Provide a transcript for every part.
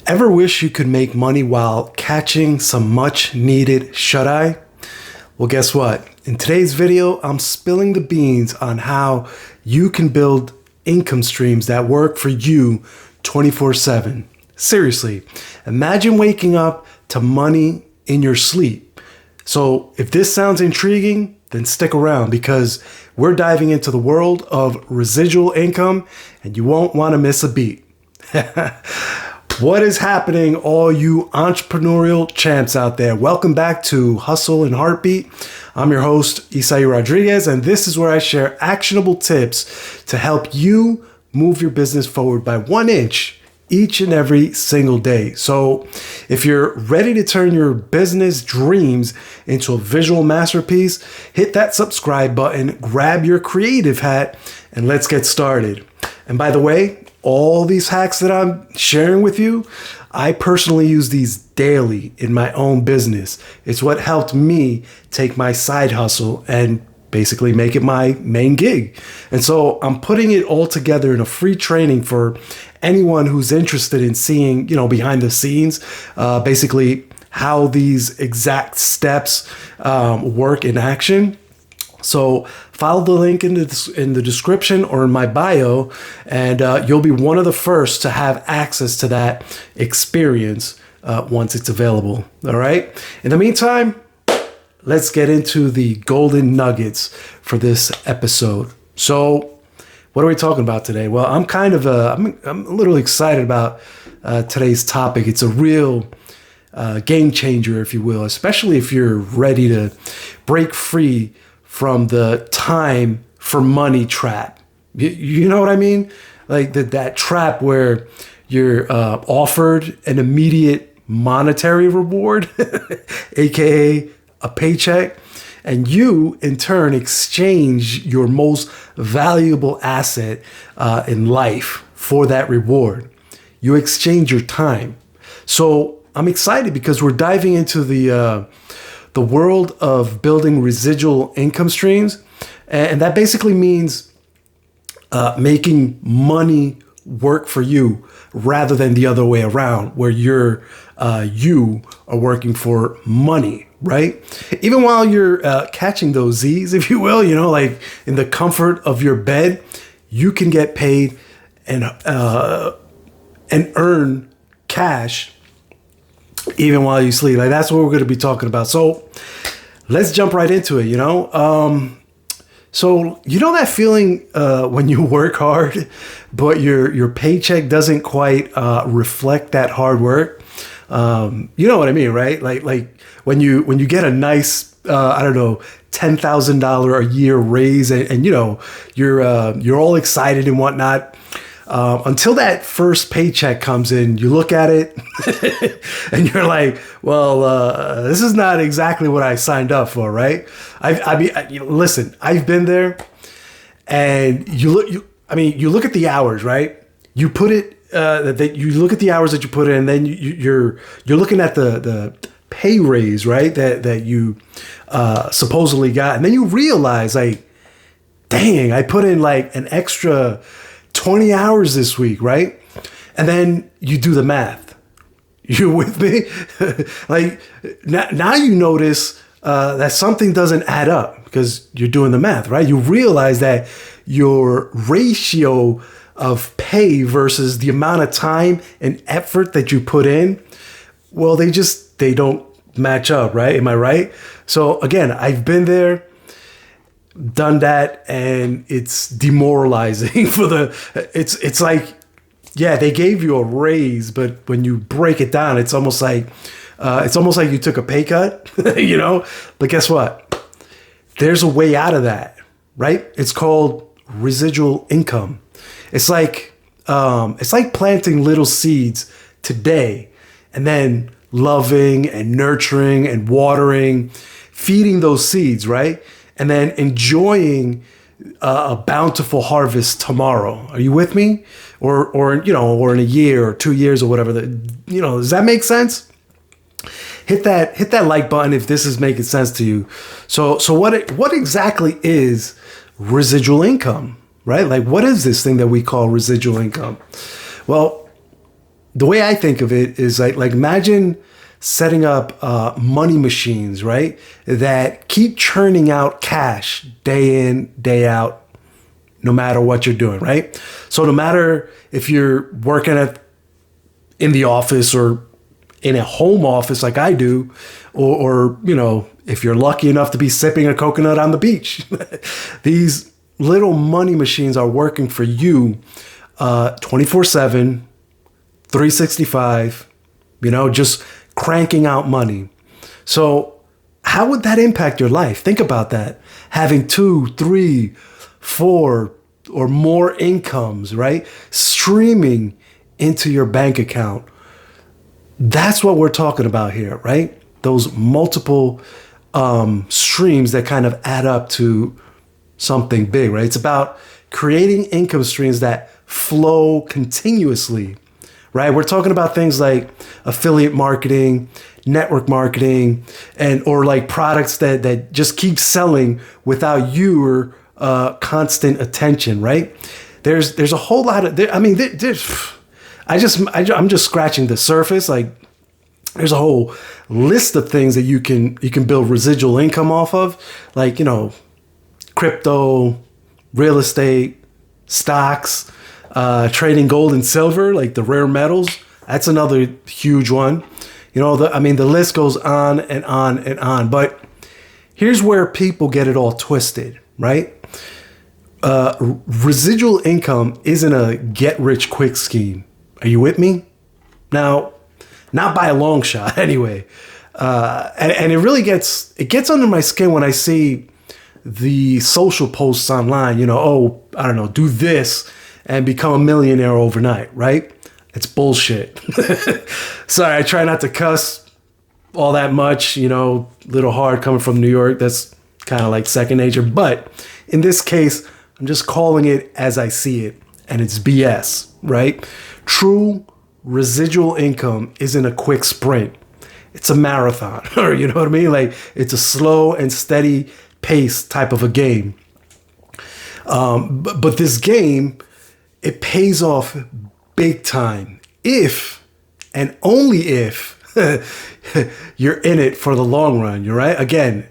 Ever wish you could make money while catching some much needed shut-eye? Well, guess what? In today's video, I'm spilling the beans on how you can build income streams that work for you 24/7. Seriously, imagine waking up to money in your sleep. So if this sounds intriguing, then stick around because we're diving into the world of residual income and you won't want to miss a beat. What is happening, all you entrepreneurial champs out there? Welcome back to Hustle and Heartbeat. I'm your host, Isai Rodriguez, and this is where I share actionable tips to help you move your business forward by 1 inch each and every single day. So if you're ready to turn your business dreams into a visual masterpiece, hit that subscribe button, grab your creative hat, and let's get started. And by the way, all these hacks that I'm sharing with you, I personally use these daily in my own business. It's what helped me take my side hustle and basically make it my main gig. And so I'm putting it all together in a free training for anyone who's interested in seeing, behind the scenes, basically how these exact steps work in action. So follow the link in the description or in my bio, and you'll be one of the first to have access to that experience once it's available. All right. In the meantime, let's get into the golden nuggets for this episode. So what are we talking about today? Well, I'm a little excited about today's topic. It's a real game changer, if you will, especially if you're ready to break free from the time for money trap. You know what I mean? Like that trap where you're offered an immediate monetary reward, aka a paycheck, and you in turn exchange your most valuable asset in life for that reward. You exchange your time. So I'm excited because we're diving into the world of building residual income streams. And that basically means making money work for you rather than the other way around, where you are working for money, right? Even while you're catching those Z's, if you will, like in the comfort of your bed, you can get paid and earn cash even while you sleep. Like that's what we're going to be talking about. So let's jump right into it. So that feeling when you work hard, but your paycheck doesn't quite reflect that hard work. You know what I mean, right? Like when you get a nice $10,000 a year raise, and you're all excited and whatnot. Until that first paycheck comes in, you look at it and you're like, well, this is not exactly what I signed up for, right? Listen, I've been there, and you look at the hours, right? You put it, you look at the hours that you put in, and then you're looking at the pay raise, right? That you supposedly got, and then you realize, like, dang, I put in like an extra 20 hours this week, right? And then you do the math. You with me? Like now you notice that something doesn't add up because you're doing the math, right? You realize that your ratio of pay versus the amount of time and effort that you put in, well, they don't match up, right? Am I right? So again, I've been there, done that, and it's demoralizing it's like, yeah, they gave you a raise, but when you break it down, it's almost like you took a pay cut, but guess what? There's a way out of that, right? It's called residual income. It's like planting little seeds today and then loving and nurturing and watering, feeding those seeds, right? And then enjoying a bountiful harvest tomorrow. Are you with me? Or in a year or 2 years or whatever. Does that make sense? Hit that like button if this is making sense to you. So what exactly is residual income, right? Like, what is this thing that we call residual income? Well, the way I think of it is like imagine setting up money machines, right? That keep churning out cash day in, day out, no matter what you're doing, right? So no matter if you're working in the office or in a home office like I do, or if you're lucky enough to be sipping a coconut on the beach, these little money machines are working for you 24/7, 365, just cranking out money. So how would that impact your life? Think about that. Having 2, 3, 4 or more incomes, right? Streaming into your bank account. That's what we're talking about here, right? Those multiple streams that kind of add up to something big, right? It's about creating income streams that flow continuously, right? We're talking about things like affiliate marketing, network marketing, or like products that just keep selling without your constant attention, right? There's a whole lot of, I'm just scratching the surface. Like there's a whole list of things that you can build residual income off of, like, crypto, real estate, stocks, trading gold and silver, like the rare metals. That's another huge one. The list goes on and on and on. But here's where people get it all twisted, right? Residual income isn't a get-rich-quick scheme. Are you with me? Now, not by a long shot, anyway. And it really gets under my skin when I see the social posts online. Do this and become a millionaire overnight, right? It's bullshit. Sorry, I try not to cuss all that much. Little hard coming from New York. That's kind of like second nature. But in this case, I'm just calling it as I see it, and it's BS, right? True residual income isn't a quick sprint. It's a marathon, or you know what I mean? Like it's a slow and steady pace type of a game. But this game, it pays off big time if and only if you're in it for the long run. You're right. Again,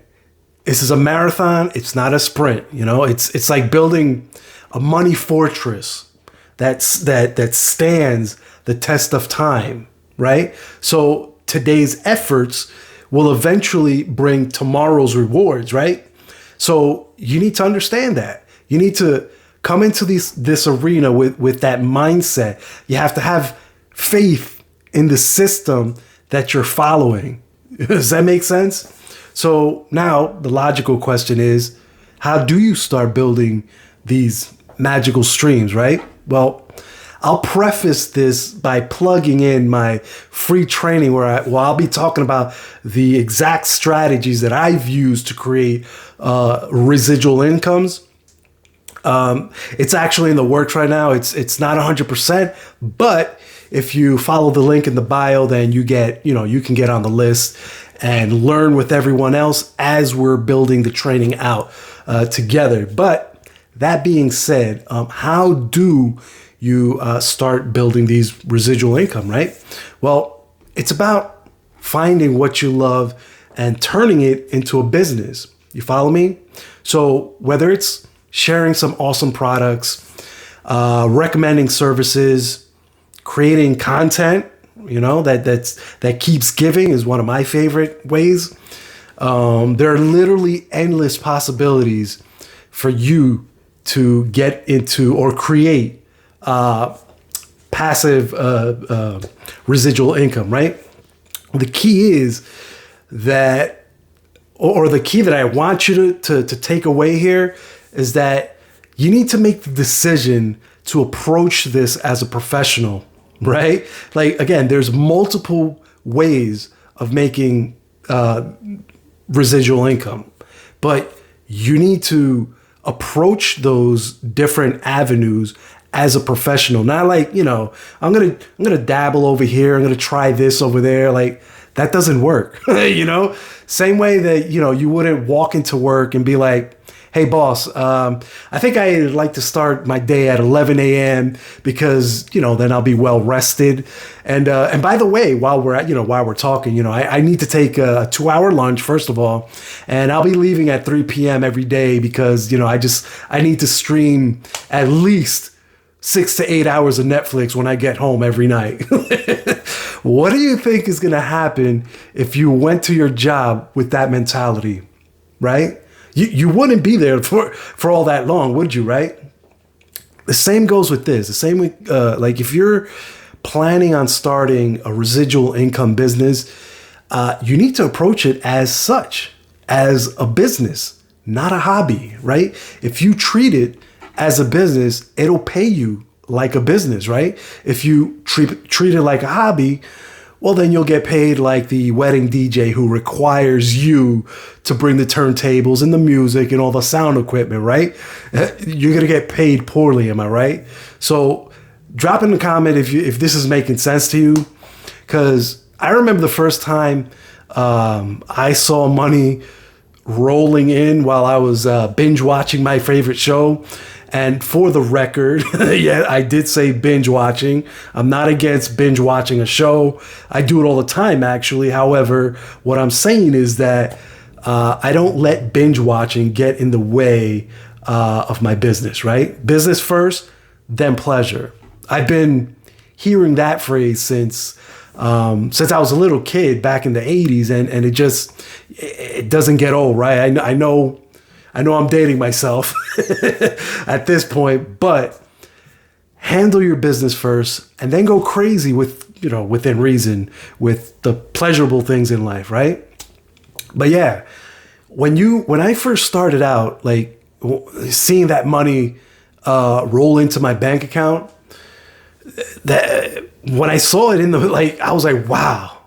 this is a marathon. It's not a sprint. It's like building a money fortress that stands the test of time. Right. So today's efforts will eventually bring tomorrow's rewards. Right. So you need to understand that. You need to come into this arena with that mindset. You have to have faith in the system that you're following. Does that make sense? So now the logical question is, how do you start building these magical streams, right? Well, I'll preface this by plugging in my free training where I'll be talking about the exact strategies that I've used to create residual incomes. It's actually in the works right now. It's not 100%, but if you follow the link in the bio, then you can get on the list and learn with everyone else as we're building the training out together. But that being said, how do you start building these residual income, right? Well, it's about finding what you love and turning it into a business. You follow me? So whether it's sharing some awesome products, recommending services, creating content, that keeps giving is one of my favorite ways. There are literally endless possibilities for you to get into or create passive residual income, right? The key is that, or the key that I want you to take away here is that you need to make the decision to approach this as a professional, right? Like, again, there's multiple ways of making residual income, but you need to approach those different avenues as a professional. Not like, I'm gonna dabble over here, I'm gonna try this over there. Like, that doesn't work. Same way that, you wouldn't walk into work and be like, hey boss, I think I'd like to start my day at 11 a.m. because, then I'll be well rested. And by the way, while we're talking, I need to take a 2-hour lunch, first of all, and I'll be leaving at 3 p.m. every day because, I need to stream at least 6 to 8 hours of Netflix when I get home every night. What do you think is going to happen if you went to your job with that mentality, right? You wouldn't be there for all that long, would you, right? The same goes with this. The same with, like if you're planning on starting a residual income business, you need to approach it as such, as a business, not a hobby, right? If you treat it as a business, it'll pay you like a business, right? If you treat it like a hobby, well, then you'll get paid like the wedding DJ who requires you to bring the turntables and the music and all the sound equipment, right? You're going to get paid poorly, am I right? So drop in the comment if this is making sense to you, because I remember the first time I saw money rolling in while I was binge watching my favorite show. And for the record, yeah, I did say binge watching. I'm not against binge watching a show. I do it all the time, actually. However, what I'm saying is that I don't let binge watching get in the way of my business, right? Business first, then pleasure. I've been hearing that phrase since I was a little kid back in the 80s, and it doesn't get old, right? I know I'm dating myself at this point, but handle your business first and then go crazy within reason with the pleasurable things in life, right? But yeah, when I first started out, like seeing that money roll into my bank account, that when I saw it I was like, wow,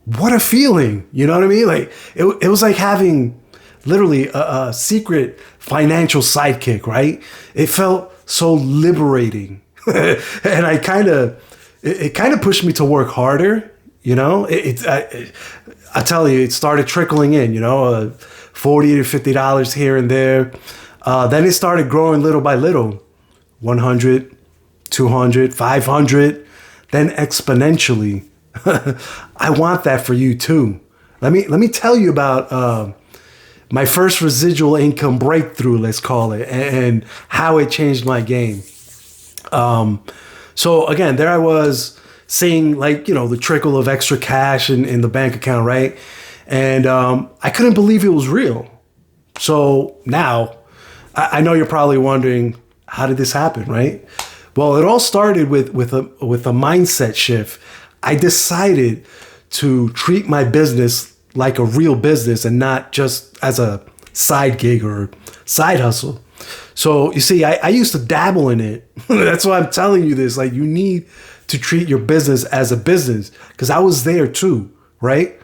what a feeling. You know what I mean? Like it was like having literally a secret financial sidekick, right? It felt so liberating. And it kind of pushed me to work harder, I tell you, it started trickling in, $40 to $50 here and there. Then it started growing little by little, 100, 200, 500, then exponentially. I want that for you too. Let me tell you about my first residual income breakthrough, let's call it, and how it changed my game. So again, there I was seeing the trickle of extra cash in the bank account, right? And I couldn't believe it was real. So now I know you're probably wondering, how did this happen, right? Well, it all started with a mindset shift. I decided to treat my business like a real business and not just as a side gig or side hustle. So you see, I used to dabble in it. That's why I'm telling you this. Like, you need to treat your business as a business, because I was there too, right?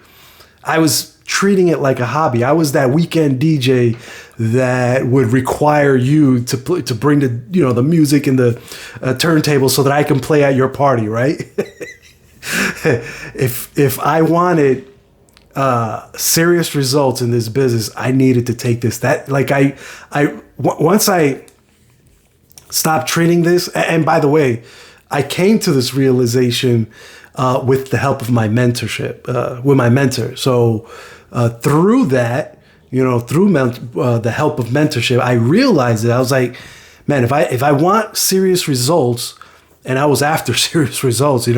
I was treating it like a hobby. I was that weekend DJ that would require you to bring the music and the turntable so that I can play at your party, right? If I wanted serious results in this business, I needed to take this. Once I stopped treating this, and by the way, I came to this realization with the help of my mentorship, with my mentor. So through that, through the help of mentorship, I realized that I was like, man, if I want serious results, and I was after serious results,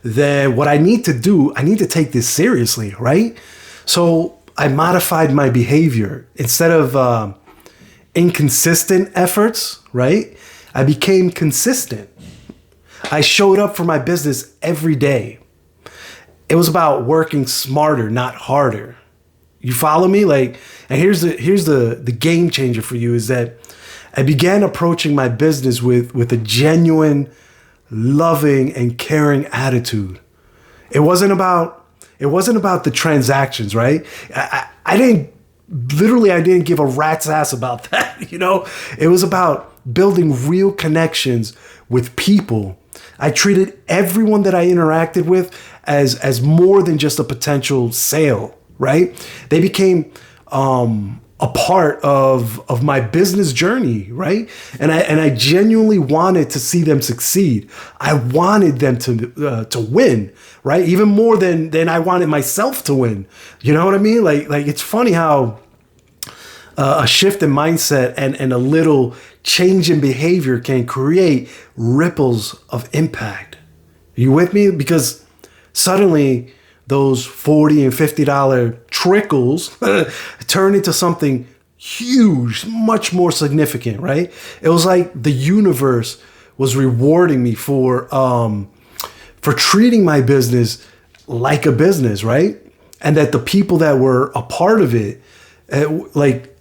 then what I need to do, I need to take this seriously, right? So I modified my behavior. Instead of inconsistent efforts, right? I became consistent. I showed up for my business every day. It was about working smarter, not harder. You follow me? And here's the game changer for you, is that I began approaching my business with a genuine, loving and caring attitude. It wasn't about the transactions, right? I didn't give a rat's ass about that. It was about building real connections with people. I treated everyone that I interacted with as more than just a potential sale, right? They became a part of my business journey, right? And I genuinely wanted to see them succeed. I wanted them to win, right? Even more than I wanted myself to win. You know what I mean? Like it's funny how a shift in mindset and a little change in behavior can create ripples of impact. Are you with me? Because suddenly those $40 and $50 trickles turn into something huge, much more significant, right? It was like the universe was rewarding me for treating my business like a business, right? And that the people that were a part of it, like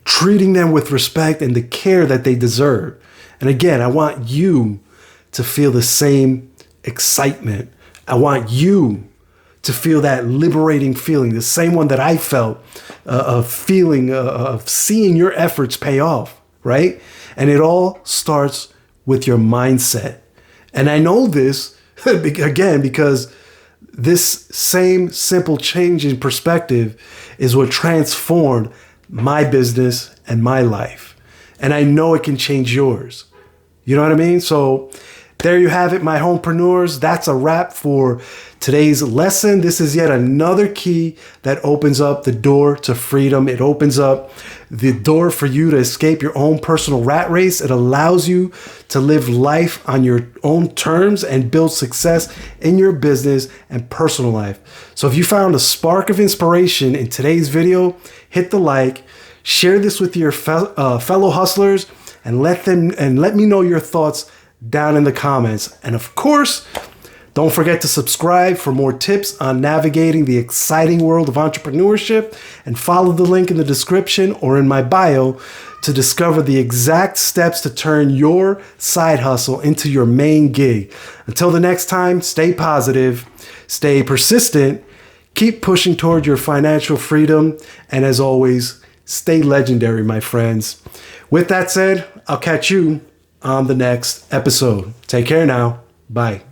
treating them with respect and the care that they deserve. And again, I want you to feel the same excitement. I want you to feel that liberating feeling, the same one that I felt, a feeling of seeing your efforts pay off, right? And it all starts with your mindset. And I know this, again, because this same simple change in perspective is what transformed my business and my life. And I know it can change yours. You know what I mean? So there you have it, my homepreneurs. That's a wrap for today's lesson. This is yet another key that opens up the door to freedom. It opens up the door for you to escape your own personal rat race. It allows you to live life on your own terms and build success in your business and personal life. So if you found a spark of inspiration in today's video, hit the like, share this with your fellow hustlers, and let me know your thoughts down in the comments. And of course, don't forget to subscribe for more tips on navigating the exciting world of entrepreneurship, and follow the link in the description or in my bio to discover the exact steps to turn your side hustle into your main gig. Until the next time, stay positive, stay persistent, keep pushing toward your financial freedom, and as always, stay legendary, my friends. With that said, I'll catch you on the next episode. Take care now. Bye.